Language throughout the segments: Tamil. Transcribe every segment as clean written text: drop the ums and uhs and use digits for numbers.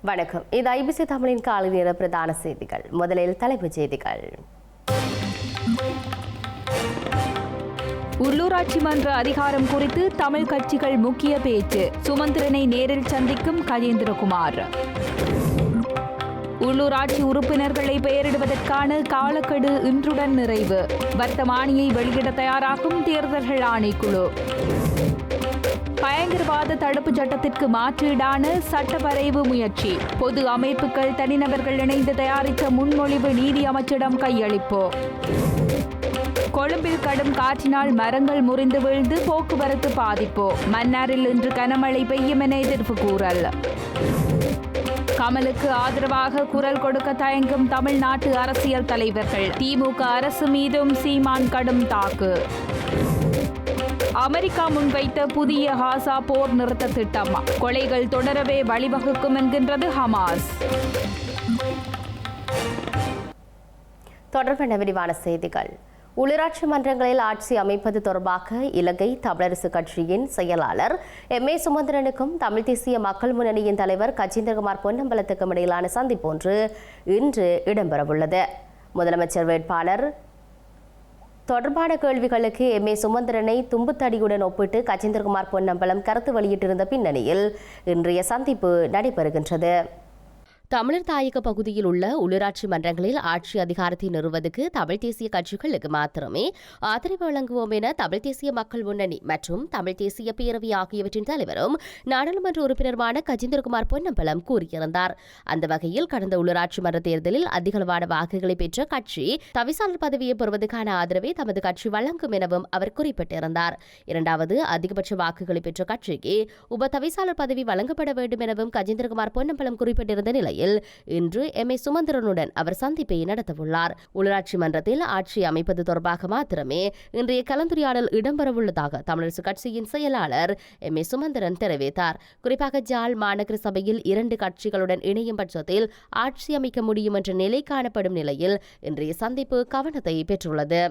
வணக்கம். இது ஐபிசி தமிழின் காலை நேர பிரதான செய்திகள். முதலில் தலைப்புச் செய்திகள். உள்ளூராட்சி மன்ற அதிகாரம் குறித்து தமிழ் கட்சிகள் முக்கிய பேச்சு. சுமந்திரனை நேரில் சந்திக்கும் கஜேந்திரகுமார். உள்ளூராட்சி உறுப்பினர்களை பெயரிடுவதற்கான காலக்கெடு இன்றுடன் நிறைவு. வர்த்தமானியை வெளியிட தயாராகும் தேர்தல்கள் ஆணைக்குழு. பயங்கரவாத தடுப்புச் சட்டத்திற்கு மாற்றீடான சட்டவரைவு முயற்சி. பொது அமைப்புகள் தனிநபர்கள் இணைந்து தயாரித்த முன்மொழிவு நீதி அமைச்சிடம் கையளிப்பு. கொழும்பில் கடும் காற்றினால் மரங்கள் முறிந்து வீழ்ந்து போக்குவரத்து பாதிப்பு. மன்னாரில் இன்று கனமழை பெய்யும் என எதிர்ப்பு கூறல். கமலுக்கு ஆதரவாக குரல் கொடுக்க தயங்கும் தமிழ்நாட்டு அரசியல் தலைவர்கள். திமுக அரசு மீதும் சீமான் கடும் தாக்கு. அமெரிக்கா முன்வைத்த புதிய காசா போர் நிறுத்த திட்டம். கொலைகள் தொடரவே வழிவகுக்கும் என்கின்றது ஹமாஸ். தொடர்பான விரிவான செய்திகள். உள்ளூராட்சி மன்றங்களில் ஆட்சி அமைப்பது தொடர்பாக இலங்கை தமிழரசு கட்சியின் செயலாளர் எம்.ஏ. சுமந்திரனுக்கும் தமிழ் தேசிய மக்கள் முன்னணியின் தலைவர் கஜேந்திரகுமார் பொன்னம்பலத்துக்கும் இடையிலான சந்திப்பு ஒன்று இன்று இடம்பெறவுள்ளது. முதலமைச்சர் வேட்பாளர் தொடர்பான கேள்விகளுக்கு எம்.ஏ. சுமந்திரனை தும்புத்தடியுடன் ஒப்பிட்டு கஜேந்திரகுமார் பொன்னம்பலம் கருத்து வெளியிட்டிருந்த பின்னணியில் இன்றைய சந்திப்பு நடைபெறுகின்றது. தமிழர் தாயக பகுதியில் உள்ள உள்ளூராட்சி மன்றங்களில் ஆட்சி அதிகாரத்தை நிறுவுவதற்கு தமிழ் தேசிய கட்சிகளுக்கு மாத்திரமே ஆதரவு வழங்குவோம் என தமிழ் தேசிய மக்கள் முன்னணி மற்றும் தமிழ் தேசிய பேரவை ஆகியவற்றின் தலைவரும் நாடாளுமன்ற உறுப்பினருமான கஜேந்திரகுமார் பொன்னம்பலம் கூறியிருந்தார். அந்த வகையில் கடந்த உள்ளூராட்சி மன்ற தேர்தலில் அதிகளவான வாக்குகளை பெற்ற கட்சி தவிசாளர் பதவியை பெறுவதற்கான ஆதரவை தமது கட்சி வழங்கும் எனவும் அவர் குறிப்பிட்டிருந்தார். இரண்டாவது அதிகபட்ச வாக்குகளை பெற்ற கட்சிக்கு உப தவிசாளர் பதவி வழங்கப்பட வேண்டும் எனவும் கஜேந்திரகுமார் பொன்னம்பலம் குறிப்பிட்டிருந்த நிலையில் இன்று எம்.ஏ. சுமந்திரனுடன் அவர் சந்திப்பை நடத்தவுள்ளார். உள்ளாட்சி மன்றத்தில் ஆட்சி அமைப்பது தொடர்பாக மாத்திரமே இன்றைய கலந்துரையாடல் இடம்பெறவுள்ளதாக தமிழரசு கட்சியின் செயலாளர் எம்.ஏ. சுமந்திரன் தெரிவித்தார். குறிப்பாக ஜாழ் மாநகர சபையில் 2 கட்சிகளுடன் இணையும் பட்சத்தில் ஆட்சி அமைக்க முடியும் என்ற நிலை காணப்படும் நிலையில் இன்றைய சந்திப்பு கவனத்தை பெற்றுள்ளது.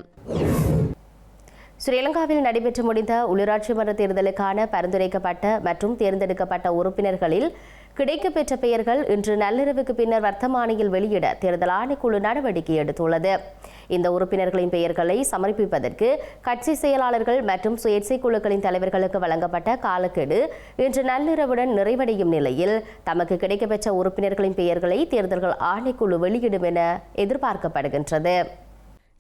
ஸ்ரீலங்காவில் நடைபெற்று முடிந்த உள்ளூராட்சி மன்ற தேர்தலுக்கான பரிந்துரைக்கப்பட்ட மற்றும் தேர்ந்தெடுக்கப்பட்ட உறுப்பினர்களில் கிடைக்கப்பெற்ற பெயர்கள் இன்று நள்ளிரவுக்கு பின்னர் வர்த்தமானியில் வெளியிட தேர்தல் ஆணைக்குழு நடவடிக்கை எடுத்துள்ளது. இந்த உறுப்பினர்களின் பெயர்களை சமர்ப்பிப்பதற்கு கட்சி செயலாளர்கள் மற்றும் சுயேட்சை குழுக்களின் தலைவர்களுக்கு வழங்கப்பட்ட காலக்கெடு இன்று நள்ளிரவுடன் நிறைவடையும் நிலையில் தமக்கு கிடைக்கப்பெற்ற உறுப்பினர்களின் பெயர்களை தேர்தல்கள் ஆணைக்குழு வெளியிடும் என எதிர்பார்க்கப்படுகின்றது.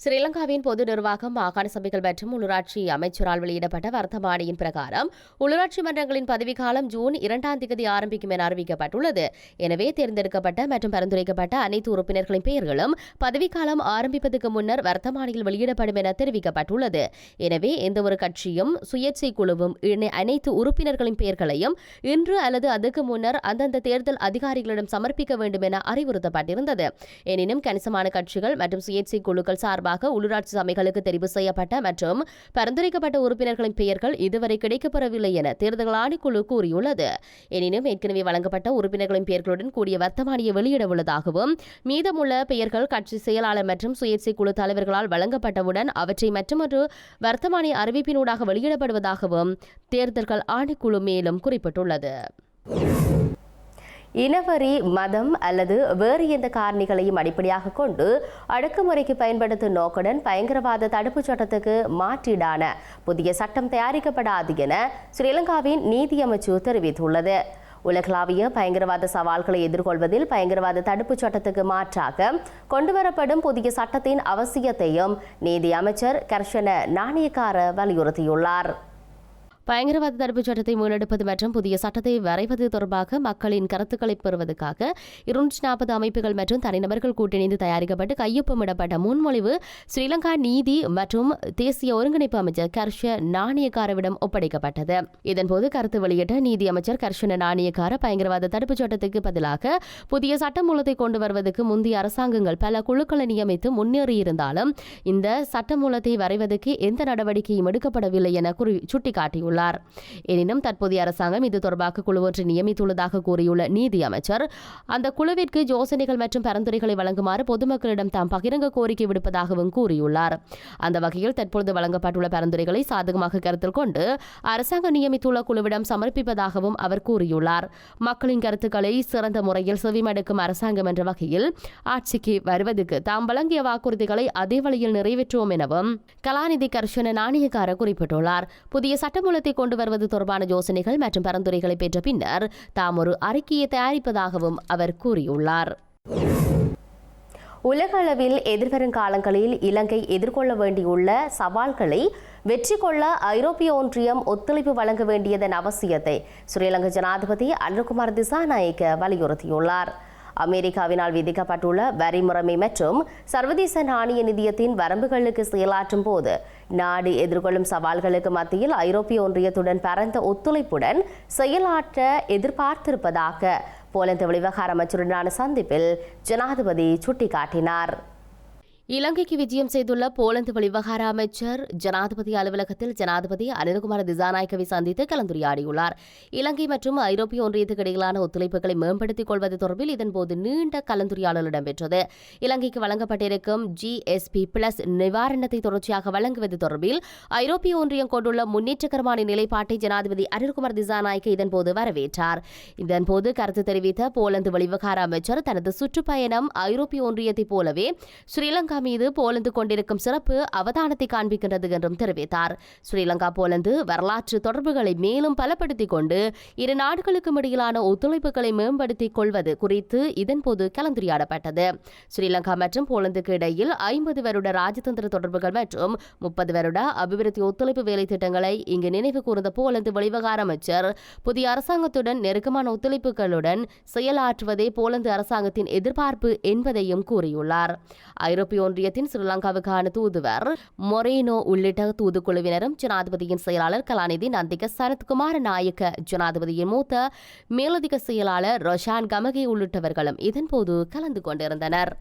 ஸ்ரீலங்காவின் பொது நிர்வாகம், மாகாண சபைகள் மற்றும் உள்ளூராட்சி அமைச்சரால் வெளியிடப்பட்ட வர்த்தமானியின் பிரகாரம் உள்ளூராட்சி மன்றங்களின் பதவிக்காலம் ஜூன் 2ஆம் தேதி ஆரம்பிக்கும் என அறிவிக்கப்பட்டுள்ளது. எனவே தேர்ந்தெடுக்கப்பட்ட மற்றும் பரிந்துரைக்கப்பட்ட அனைத்து உறுப்பினர்களின் பெயர்களும் பதவிக்காலம் ஆரம்பிப்பதற்கு முன்னர் வர்த்தமானியில் வெளியிடப்படும் என தெரிவிக்கப்பட்டுள்ளது. எனவே எந்தவொரு கட்சியும் சுயேட்சை குழுவும் அனைத்து உறுப்பினர்களின் பெயர்களையும் இன்று அல்லது அதற்கு முன்னர் அந்தந்த தேர்தல் அதிகாரிகளிடம் சமர்ப்பிக்க வேண்டும் என அறிவுறுத்தப்பட்டிருந்தது. எனினும் கணிசமான கட்சிகள் மற்றும் சுயேட்சை குழுக்கள் சார்பாக உள்ளூராட்சி சபைகளுக்கு தெரிவு செய்யப்பட்ட மற்றும் பரிந்துரைக்கப்பட்ட உறுப்பினர்களின் பெயர்கள் இதுவரை கிடைக்கப்பெறவில்லை என தேர்தல் ஆணைக்குழு கூறியுள்ளது. எனினும் ஏற்கனவே வழங்கப்பட்ட உறுப்பினர்களின் பெயர்களுடன் கூடிய வர்த்தமானியை வெளியிட உள்ளதாகவும் மீதமுள்ள பெயர்கள் கட்சி செயலாளர் மற்றும் சுயேட்சை குழு தலைவர்களால் வழங்கப்பட்டவுடன் அவற்றை மற்றொரு வர்த்தமானி அறிவிப்பினூடாக வெளியிடப்படுவதாகவும் தேர்தல்கள் ஆணைக்குழு மேலும் குறிப்பிட்டுள்ளது. இனவரி, மதம் அல்லது வேறு எந்த காரணிகளையும் அடிப்படையாக கொண்டு அடக்குமுறைக்கு பயன்படுத்தும் நோக்குடன் பயங்கரவாத தடுப்புச் சட்டத்துக்கு மாற்றீடான புதிய சட்டம் தயாரிக்கப்படாது என ஸ்ரீலங்காவின் நீதி அமைச்சு தெரிவித்துள்ளது. உலகளாவிய பயங்கரவாத சவால்களை எதிர்கொள்வதில் பயங்கரவாத தடுப்புச் சட்டத்துக்கு மாற்றாக கொண்டுவரப்படும் புதிய சட்டத்தின் அவசியத்தையும் நீதி அமைச்சர் கர்ஷன நாணயக்கார வலியுறுத்தியுள்ளார். பயங்கரவாத தடுப்புச் சட்டத்தை முன்னெடுப்பது மற்றும் புதிய சட்டத்தை வரைவது தொடர்பாக மக்களின் கருத்துக்களை பெறுவதற்காக 240 அமைப்புகள் மற்றும் தனிநபர்கள் கூட்டிணைந்து தயாரிக்கப்பட்டு கையொப்பமிடப்பட்ட முன்மொழிவு ஸ்ரீலங்கா நீதி மற்றும் தேசிய ஒருங்கிணைப்பு அமைச்சர் கர்ஷ நாணயக்காரவிடம் ஒப்படைக்கப்பட்டது. இதன்போது கருத்து வெளியிட்ட நீதி அமைச்சர் கர்ஷன நாணயக்கார பயங்கரவாத தடுப்புச் சட்டத்துக்கு பதிலாக புதிய சட்டமூலத்தை கொண்டு வருவதற்கு முந்தைய அரசாங்கங்கள் பல குழுக்களை நியமித்து முன்னேறியிருந்தாலும் இந்த சட்டமூலத்தை வரைவதற்கு எந்த நடவடிக்கையும் எடுக்கப்படவில்லை என சுட்டிக்காட்டியுள்ளார். தெரிவித்துள்ளார். எனினும் தற்போதைய அரசாங்கம் இது தொடர்பாக குழு ஒன்று நியமித்துள்ளதாக கூறியுள்ள நீதி அமைச்சர் அந்த குழுவிற்கு யோசனைகள் மற்றும் பரிந்துரைகளை வழங்குமாறு பொதுமக்களிடம் தாம் பகிரங்க கோரிக்கை விடுப்பதாகவும் கூறியுள்ளார். அந்த வகையில் தற்பொழுது வழங்கப்பட்டுள்ள பரிந்துரைகளை சாதகமாக கருத்தில் கொண்டு அரசாங்கம் நியமித்துள்ள குழுவிடம் சமர்ப்பிப்பதாகவும் அவர் கூறியுள்ளார். மக்களின் கருத்துக்களை சிறந்த முறையில் செவிமடுக்கும் அரசாங்கம் என்ற வகையில் ஆட்சிக்கு வருவதற்கு தாம் வழங்கிய வாக்குறுதிகளை அதே வழியில் நிறைவேற்றுவோம் எனவும் கலாநிதி கர்ஷன நாணயக்கார குறிப்பிட்டுள்ளார். புதிய சட்டமூலத்தை கொண்டு வருவது தொடர்பான யோசனைகள் மற்றும் பரிந்துரைகளை பெற்ற பின்னர் தாம் ஒரு அறிக்கையை தயாரிப்பதாகவும் அவர் கூறியுள்ளார். உலக அளவில் எதிர்வரும் காலங்களில் இலங்கை எதிர்கொள்ள வேண்டியுள்ள சவால்களை வெற்றி கொள்ள ஐரோப்பிய ஒன்றியம் ஒத்துழைப்பு வழங்க வேண்டியதன் அவசியத்தை ஸ்ரீலங்கா ஜனாதிபதி அனுரகுமார் திசாநாயக்க வலியுறுத்தியுள்ளார். அமெரிக்காவினால் விதிக்கப்பட்டுள்ள வரி முறைமை மற்றும் சர்வதேச நாணய நிதியத்தின் வரம்புகளுக்கு செயலாற்றும் போது நாடு எதிர்கொள்ளும் சவால்களுக்கு மத்தியில் ஐரோப்பிய ஒன்றியத்துடன் பரந்த ஒத்துழைப்புடன் செயலாற்ற எதிர்பார்த்திருப்பதாக போலந்து வெளிவிவகார அமைச்சருடனான சந்திப்பில் ஜனாதிபதி சுட்டிக்காட்டினார். இலங்கைக்கு விஜயம் செய்துள்ள போலந்து வெளிவிவகார அமைச்சர் ஜனாதிபதி அலுவலகத்தில் ஜனாதிபதி அனுரகுமார திசாநாயக்கவை சந்தித்து கலந்துரையாடியுள்ளார். இலங்கை மற்றும் ஐரோப்பிய ஒன்றியத்துக்கு இடையிலான ஒத்துழைப்புகளை மேம்படுத்திக் கொள்வது தொடர்பில் இதன்போது நீண்ட கலந்துரையாடல் இடம்பெற்றது. இலங்கைக்கு வழங்கப்பட்டிருக்கும் GSP+ நிவாரணத்தை தொடர்ச்சியாக வழங்குவது தொடர்பில் ஐரோப்பிய ஒன்றியம் கொண்டுள்ள முன்னேற்றகரமான நிலைப்பாட்டை ஜனாதிபதி அனுரகுமார் திசாநாயக்க இதன்போது வரவேற்றார். இதன்போது கருத்து தெரிவித்த போலந்து வெளிவிவகார அமைச்சர் தனது சுற்றுப்பயணம் ஐரோப்பிய ஒன்றியத்தைப் போலவே ஸ்ரீலங்கா மீது போலந்து கொண்டிருக்கும் சிறப்பு அவதானத்தை காண்பிக்கின்றது என்றும் தெரிவித்தார். ஸ்ரீலங்கா போலந்து வரலாற்று தொடர்புகளை மேலும் பலப்படுத்திக் கொண்டு இரு நாடுகளுக்கும் இடையிலான ஒத்துழைப்புகளை மேம்படுத்திக் கொள்வது குறித்து இதன்போது கலந்துரையாடப்பட்டது. ஸ்ரீலங்கா மற்றும் போலந்துக்கு இடையில் 50 வருட ராஜதந்திர தொடர்புகள் மற்றும் 30 வருட அபிவிருத்தி ஒத்துழைப்பு வேலை திட்டங்களை இங்கு நினைவு கூர்ந்த போலந்து வெளிவிவகார அமைச்சர் புதிய அரசாங்கத்துடன் நெருக்கமான ஒத்துழைப்புகளுடன் செயலாற்றுவதே போலந்து அரசாங்கத்தின் எதிர்பார்ப்பு என்பதையும் கூறியுள்ளார். ஐரோப்பிய ஒன்றியத்தின் ஸ்ரீலங்காவுக்கான தூதுவர் மொரேனோ உள்ளிட்ட தூதுக்குழுவினரும் ஜனாதிபதியின் செயலாளர் கலாநிதி நந்திக சரத்குமார நாயக்க, ஜனாதிபதியின் மூத்த மேலதிக செயலாளர் ரொஷான் கமகே உள்ளிட்டவர்களும் இதன்போது கலந்து கொண்டிருந்தனர்.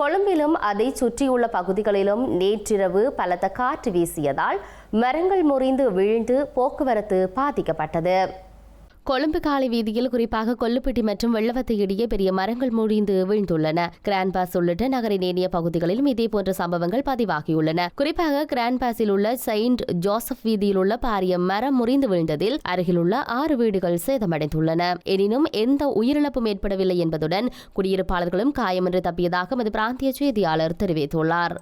கொழும்பிலும் அதை சுற்றியுள்ள பகுதிகளிலும் நேற்றிரவு பலத்த காற்று வீசியதால் மரங்கள் முறிந்து வீழ்ந்து போக்குவரத்து பாதிக்கப்பட்டது. கொழும்பு காலை வீதியில் குறிப்பாக கொல்லுப்பட்டி மற்றும் வெள்ளவத்தை இடையே பெரிய மரங்கள் முறிந்து வீழ்ந்துள்ளன. கிராண்ட் பாஸ் உள்ளிட்ட நகரின் ஏனைய பகுதிகளிலும் இதேபோன்ற சம்பவங்கள் பதிவாகியுள்ளன. குறிப்பாக கிராண்ட் பாஸில் உள்ள செயின்ட் ஜோசப் வீதியில் உள்ள பாரிய மரம் முறிந்து வீழ்ந்ததில் அருகிலுள்ள 6 வீடுகள் சேதமடைந்துள்ளன. எனினும் எந்த உயிரிழப்பும் ஏற்படவில்லை என்பதுடன் குடியிருப்பாளர்களும் காயமின்றி தப்பியதாக எமது பிராந்திய செய்தியாளர் தெரிவித்துள்ளார்.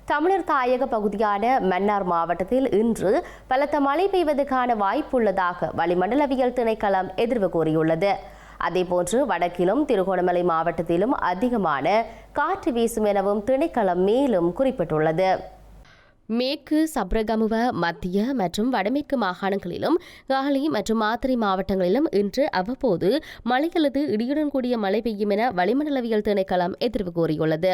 தமிழர் தாயக பகுதியான மன்னார் மாவட்டத்தில் இன்று பலத்த மழை பெய்வதற்கான வாய்ப்புள்ளதாக வளிமண்டலவியல் திணைக்களம் எதிர்வு கூறியுள்ளது. அதேபோன்று வடக்கிலும் திருகோணமலை மாவட்டத்திலும் அதிகமான காற்று வீசும் எனவும் திணைக்களம் மேலும் குறிப்பிட்டுள்ளது. மேற்கு சப்ரகமுவ மத்திய மற்றும் வடமேற்கு மாகாணங்களிலும் காலி மற்றும் மாத்தறை மாவட்டங்களிலும் இன்று அவ்வப்போது மழை அல்லது இடியுடன் கூடிய மழை பெய்யும் என வளிமண்டலவியல் திணைக்களம் எதிர்வு கூறியுள்ளது.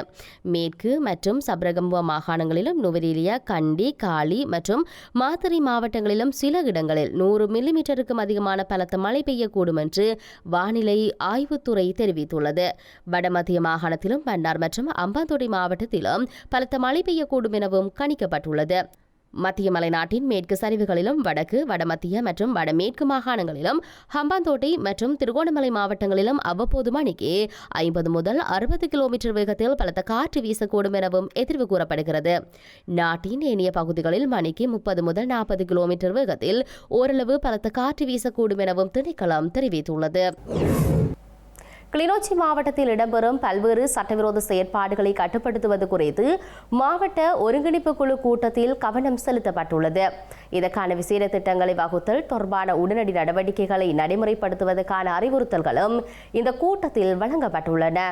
மேற்கு மற்றும் சப்ரகமுவ மாகாணங்களிலும் நுவரெலியா, கண்டி, காலி மற்றும் மாத்தறை மாவட்டங்களிலும் சில இடங்களில் 100 மில்லிமீட்டருக்கும் அதிகமான பலத்த மழை பெய்யக்கூடும் என்று வானிலை ஆய்வுத்துறை தெரிவித்துள்ளது. வடமத்திய மாகாணத்திலும் மன்னார் மற்றும் அம்பாந்தோட்டை மாவட்டத்திலும் பலத்த மழை பெய்யக்கூடும் எனவும் கணிக்கப்பட்டுள்ளது. மத்திய மலைநாட்டின் மேற்கு சரிவுகளிலும் வடக்கு, வடமத்திய மற்றும் வடமேற்கு மாகாணங்களிலும் ஹம்பாந்தோட்டை மற்றும் திருகோணமலை மாவட்டங்களிலும் அவ்வப்போது மணிக்கு 50 முதல் 60 கிலோமீட்டர் வேகத்தில் பலத்த காற்று வீசக்கூடும் எனவும் எதிர்வு கூறப்படுகிறது. நாட்டின் ஏனைய பகுதிகளில் மணிக்கு 30 முதல் 40 கிலோமீட்டர் வேகத்தில் ஓரளவு பலத்த காற்று வீசக்கூடும் எனவும் திணைக்களம் தெரிவித்துள்ளது. கிளிநொச்சி மாவட்டத்தில் இடம்பெறும் பல்வேறு சட்டவிரோத செயற்பாடுகளை கட்டுப்படுத்துவது குறித்து மாவட்ட ஒருங்கிணைப்பு குழு கூட்டத்தில் கவனம் செலுத்தப்பட்டுள்ளது. இதற்கான விசேட திட்டங்களை வகுத்தல் தொடர்பான உடனடி நடவடிக்கைகளை நடைமுறைப்படுத்துவதற்கான அறிவுறுத்தல்களும் இந்த கூட்டத்தில் வழங்கப்பட்டுள்ளன.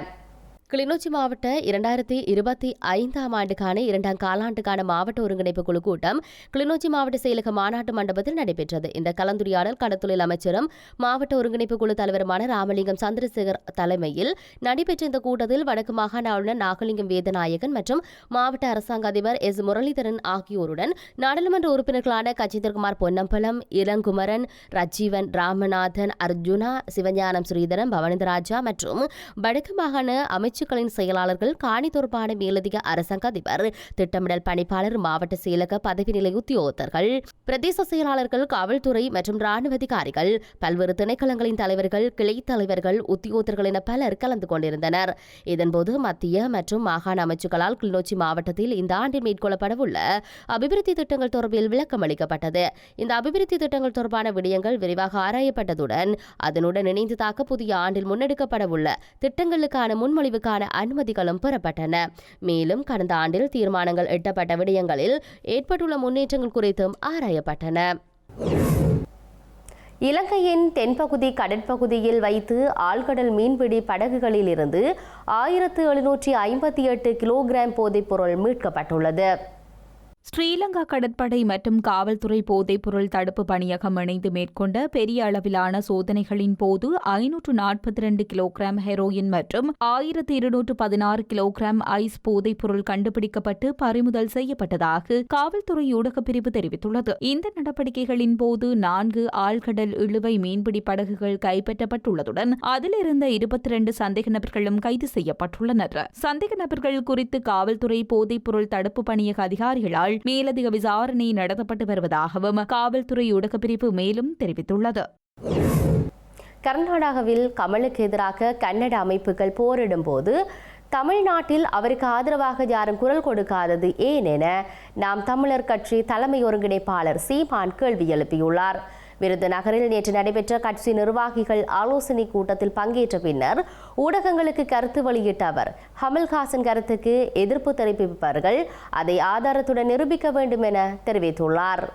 கிளிநொச்சி மாவட்ட 2025ஆம் ஆண்டுக்கான 2ஆம் காலாண்டுக்கான மாவட்ட ஒருங்கிணைப்பு குழு கூட்டம் கிளிநொச்சி மாவட்ட செயலக மாநாட்டு மண்டபத்தில் நடைபெற்றது. இந்த கலந்துரையாடல் கடத்தொழில் அமைச்சரும் மாவட்ட ஒருங்கிணைப்பு குழு தலைவருமான ராமலிங்கம் சந்திரசேகர் தலைமையில் நடைபெற்ற இந்த கூட்டத்தில் வடக்கு மாகாண ஆளுநர் நாகலிங்கம் வேதநாயகன் மற்றும் மாவட்ட அரசாங்க அதிபர் எஸ் முரளிதரன் ஆகியோருடன் நாடாளுமன்ற உறுப்பினர்களான கச்சிதர்குமார் பொன்னம்பலம், இளங்குமரன், ரஜீவன், ராமநாதன், அர்ஜுனா, சிவஞானம், ஸ்ரீதரன், பவனந்தராஜா மற்றும் வடக்கு மாகாண அமைச்சர் அமைச்சுக்களின் செயலாளர்கள், காணி தொடர்பான மேலதிக அரசாங்க அதிபர், திட்டமிடல் பணிப்பாளர், மாவட்ட செயலக பதவி நிலை உத்தியோகத்தர்கள், பிரதேச செயலாளர்கள், காவல்துறை மற்றும் ராணுவ அதிகாரிகள், பல்வேறு திணைக்களங்களின் தலைவர்கள், கிளை தலைவர்கள், உத்தியோகத்தர்கள் என பலர் கலந்து கொண்டிருந்தனர். இதன்போது மத்திய மற்றும் மாகாண அமைச்சுக்களால் கிளிநொச்சி மாவட்டத்தில் இந்த ஆண்டில் மேற்கொள்ளப்படவுள்ள அபிவிருத்தி திட்டங்கள் தொடர்பில் விளக்கம் அளிக்கப்பட்டது. இந்த அபிவிருத்தி திட்டங்கள் தொடர்பான விடயங்கள் விரிவாக ஆராயப்பட்டதுடன் அதனுடன் இணைந்ததாக புதிய ஆண்டில் முன்னெடுக்கப்படவுள்ள திட்டங்களுக்கான முன்மொழிவுக்கான அனுமதிகளும் பெறப்பட்டன. மேலும் கடந்த ஆண்டில் தீர்மானங்கள் எட்டப்பட்ட விடயங்களில் ஏற்பட்டுள்ள முன்னேற்றங்கள் குறித்தும் ஆராயப்பட்டன. இலங்கையின் தென்பகுதி கடற்பகுதியில் வைத்து ஆழ்கடல் மீன்பிடி படகுகளில் இருந்து 1758 கிலோகிராம் போதைப்பொருள் மீட்கப்பட்டுள்ளது. ஸ்ரீலங்கா கடற்படை மற்றும் காவல்துறை போதைப்பொருள் தடுப்பு பணியகம் இணைந்து மேற்கொண்ட பெரிய அளவிலான சோதனைகளின் போது 542 கிலோகிராம் ஹெரோயின் மற்றும் 1216 கிலோகிராம் ஐஸ் போதைப்பொருள் கண்டுபிடிக்கப்பட்டு பறிமுதல் செய்யப்பட்டதாக காவல்துறை ஊடகப் பிரிவு தெரிவித்துள்ளது. இந்த நடவடிக்கைகளின் போது 4 ஆழ்கடல் இழுவை மீன்பிடி படகுகள் கைப்பற்றப்பட்டுள்ளதுடன் அதிலிருந்த 22 சந்தேக நபர்களும் கைது செய்யப்பட்டுள்ளனர். சந்தேக நபர்கள் குறித்து காவல்துறை போதைப்பொருள் தடுப்பு பணியக அதிகாரிகளால் மேலதிக விசாரணை நடத்தப்பட்டு வருவதாகவும் காவல்துறை ஊடகப் பிரிவு மேலும் தெரிவித்துள்ளது. கர்நாடகாவில் கமலுக்கு எதிராக கன்னட அமைப்புகள் போரிடும் போது தமிழ்நாட்டில் அவருக்கு ஆதரவாக யாரும் குரல் கொடுக்காதது ஏன் என நாம் தமிழர் கட்சி தலைமை ஒருங்கிணைப்பாளர் சீமான் கேள்வி எழுப்பியுள்ளார். விருதுநகரில் நேற்று நடைபெற்ற கட்சி நிர்வாகிகள் ஆலோசனை கூட்டத்தில் பங்கேற்ற பின்னர் ஊடகங்களுக்கு கருத்து வெளியிட்ட அவர், கமல்ஹாசன் கருத்துக்கு எதிர்ப்பு தெரிவிப்பவர்கள் அதை ஆதாரத்துடன் நிரூபிக்க வேண்டும் என தெரிவித்துள்ளார்.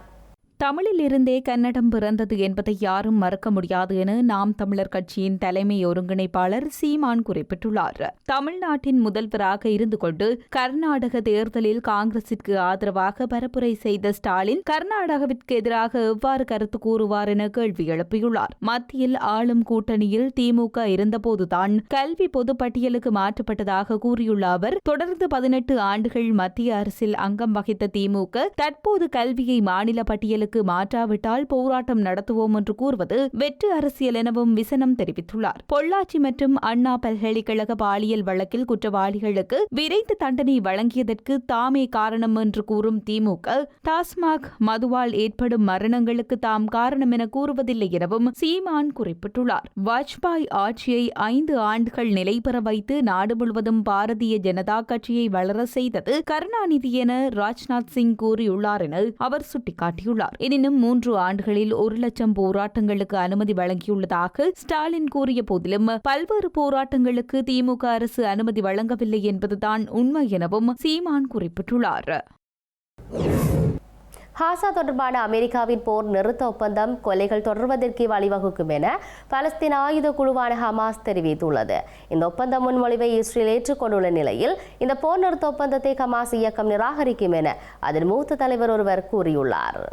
தமிழில் இருந்தே கன்னடம் பிறந்தது என்பதை யாரும் மறக்க முடியாது என நாம் தமிழர் கட்சியின் தலைமை ஒருங்கிணைப்பாளர் சீமான் குறிப்பிட்டுள்ளார். தமிழ்நாட்டின் முதல்வராக இருந்து கொண்டு கர்நாடக தேர்தலில் காங்கிரசிற்கு ஆதரவாக பரப்புரை செய்த ஸ்டாலின் கர்நாடகாவிற்கு எதிராக எவ்வாறு கருத்து கூறுவார் என கேள்வி எழுப்பியுள்ளார். மத்தியில் ஆளும் கூட்டணியில் திமுக இருந்தபோதுதான் கல்வி பொதுப்பட்டியலுக்கு மாற்றப்பட்டதாக கூறியுள்ள அவர், தொடர்ந்து 18 ஆண்டுகள் மத்திய அரசில் அங்கம் வகித்த திமுக தற்போது கல்வியை மாநில பட்டியலுக்கு மாற்றாவிட்டால் போராட்டம் நடத்துவோம் என்று கூறுவது வெற்று அரசியல் எனவும் விசனம் தெரிவித்துள்ளார். பொள்ளாச்சி மற்றும் அண்ணா பல்கலைக்கழக பாலியல் வழக்கில் குற்றவாளிகளுக்கு விரைந்து தண்டனை வழங்கியதற்கு தாமே காரணம் என்று கூறும் திமுக டாஸ்மாக் மதுவால் ஏற்படும் மரணங்களுக்கு தாம் காரணம் என கூறுவதில்லை எனவும் சீமான் குறிப்பிட்டுள்ளார். வாஜ்பாய் ஆட்சியை 5 ஆண்டுகள் நிலை பெற வைத்து நாடு முழுவதும் பாரதிய ஜனதா கட்சியை வளர செய்தது கருணாநிதி என ராஜ்நாத் சிங் கூறியுள்ளார் என அவர் சுட்டிக்காட்டியுள்ளார். எனினும் 3 ஆண்டுகளில் 1 லட்சம் போராட்டங்களுக்கு அனுமதி வழங்கியுள்ளதாக ஸ்டாலின் கூறிய போதிலும் பல்வேறு போராட்டங்களுக்கு திமுக அரசு அனுமதி வழங்கவில்லை என்பதுதான் உண்மை எனவும் சீமான் குறிப்பிட்டுள்ளார். காசா தொடர்பான அமெரிக்காவின் போர் நிறுத்த ஒப்பந்தம் கொலைகள் தொடர்வதற்கு வழிவகுக்கும் என பலஸ்தீன ஆயுத குழுவான ஹமாஸ் தெரிவித்துள்ளது. இந்த ஒப்பந்த முன்மொழிவை இஸ்ரேல் ஏற்றுக்கொண்டுள்ள நிலையில் இந்த போர் நிறுத்த ஒப்பந்தத்தை ஹமாஸ் இயக்கம் நிராகரிக்கும் என அதன் மூத்த தலைவர் ஒருவர் கூறியுள்ளார்.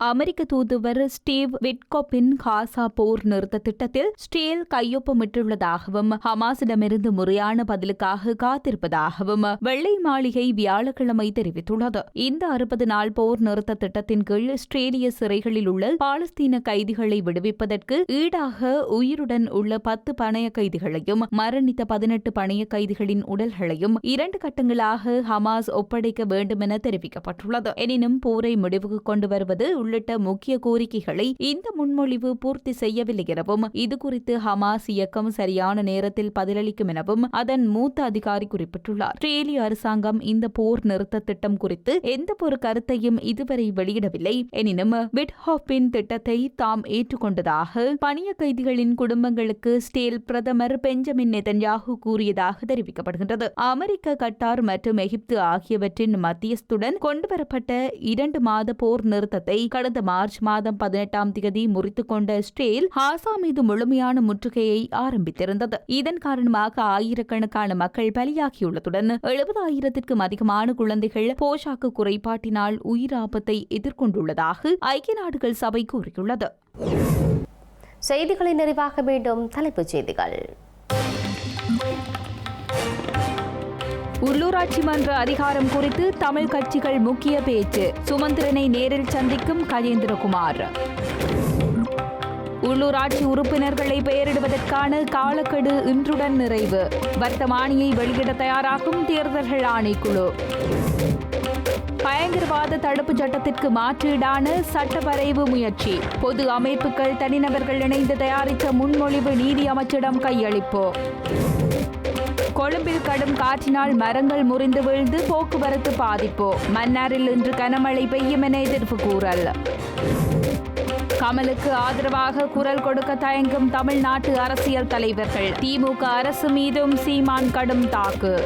அமெரிக்க தூதுவர் ஸ்டீவ் விட்கோப்பின் காசா போர் நிறுத்த திட்டத்தில் ஸ்டேல் கையொப்பமிட்டுள்ளதாகவும் ஹமாஸிடமிருந்து முறையான பதிலுக்காக காத்திருப்பதாகவும் வெள்ளை மாளிகை வியாழக்கிழமை தெரிவித்துள்ளது. இந்த 60 நாள் போர் நிறுத்த திட்டத்தின் கீழ் இஸ்ரேலிய சிறைகளில் உள்ள பாலஸ்தீன கைதிகளை விடுவிப்பதற்கு ஈடாக உயிருடன் உள்ள 10 பணைய கைதிகளையும் மரணித்த 18 பணைய கைதிகளின் உடல்களையும் 2 கட்டங்களாக ஹமாஸ் ஒப்படைக்க வேண்டும் என தெரிவிக்கப்பட்டுள்ளது. எனினும் போரை முடிவுக்கு கொண்டு வருவது உள்ளிட்ட முக்கிய கோரிக்கைகளை இந்த முன்மொழிவு பூர்த்தி செய்யவில்லை எனவும் இதுகுறித்து ஹமாஸ் இயக்கம் சரியான நேரத்தில் பதிலளிக்கும் எனவும் அதன் மூத்த அதிகாரி குறிப்பிட்டுள்ளார். இஸ்ரேலிய அரசாங்கம் இந்த போர் நிறுத்த திட்டம் குறித்து எந்த ஒரு கருத்தையும் இதுவரை வெளியிடவில்லை. எனினும் விட்ஹோப்பின் திட்டத்தை தாம் ஏற்றுக்கொண்டதாக பணிய கைதிகளின் குடும்பங்களுக்கு ஸ்டேல் பிரதமர் பெஞ்சமின் நெதன்யாகு கூறியதாக தெரிவிக்கப்படுகின்றது. அமெரிக்க, கட்டார் மற்றும் எகிப்து ஆகியவற்றின் மத்தியஸ்துடன் கொண்டுவரப்பட்ட 2 மாத போர் நிறுத்தத்தை கடந்த மார்ச் மாதம் 18ஆம் தேதி முறித்துக் கொண்ட இஸ்ரேல் காசா மீது முழுமையான முற்றுகையை ஆரம்பித்திருந்தது. இதன் காரணமாக ஆயிரக்கணக்கான மக்கள் பலியாகியுள்ளதுடன் 70,000க்கும் அதிகமான குழந்தைகள் போஷாக்கு குறைபாட்டினால் உயிராபத்தை எதிர்கொண்டுள்ளதாக ஐக்கிய நாடுகள் சபை கூறியுள்ளது. செய்திகளின் நிறைவாக மீண்டும் தலைப்புச் செய்திகள். உள்ளூராட்சி மன்ற அதிகாரம் குறித்து தமிழ் கட்சிகள் முக்கிய பேச்சு. சுமந்திரனை நேரில் சந்திக்கும் கஜேந்திரகுமார். உள்ளூராட்சி உறுப்பினர்களை பெயரிடுவதற்கான காலக்கெடு இன்றுடன் நிறைவு. வர்த்தமானியை வெளியிட தயாராகும் தேர்தல்கள் ஆணைக்குழு. பயங்கரவாத தடுப்பு சட்டத்திற்கு மாற்றீடான சட்ட வரைவு முயற்சி. பொது அமைப்புகள் தனிநபர்கள் இணைந்து தயாரித்த முன்மொழிவு நீதி அமைச்சிடம் கையளிப்பு. கொழும்பில் கடும் காற்றினால் மரங்கள் முறிந்து வீழ்ந்து போக்குவரத்து பாதிப்பு. மன்னாரில் இன்று கனமழை பெய்யும் என எதிர்ப்பு கூறல். கமலுக்கு ஆதரவாக குரல் கொடுக்க தயங்கும் தமிழ்நாட்டு அரசியல் தலைவர்கள். திமுக அரசு மீதும் சீமான் கடும் தாக்கு.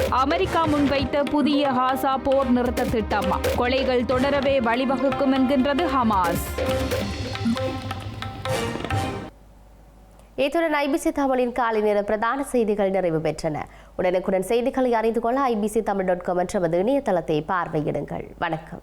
அமெரிக்கா முன்வைத்த புதிய காசா போர் நிறுத்த திட்டம். கொலைகள் தொடரவே வழிவகுக்கும் என்கின்றது ஹமாஸ். இத்துடன் ஐபிசி தமிழின் காலை நேர பிரதான செய்திகள் நிறைவு பெற்றன. உடனுக்குடன் செய்திகளை அறிந்து கொள்ள IBCTamil.com என்ற இணையதளத்தை பார்வையிடுங்கள். வணக்கம்.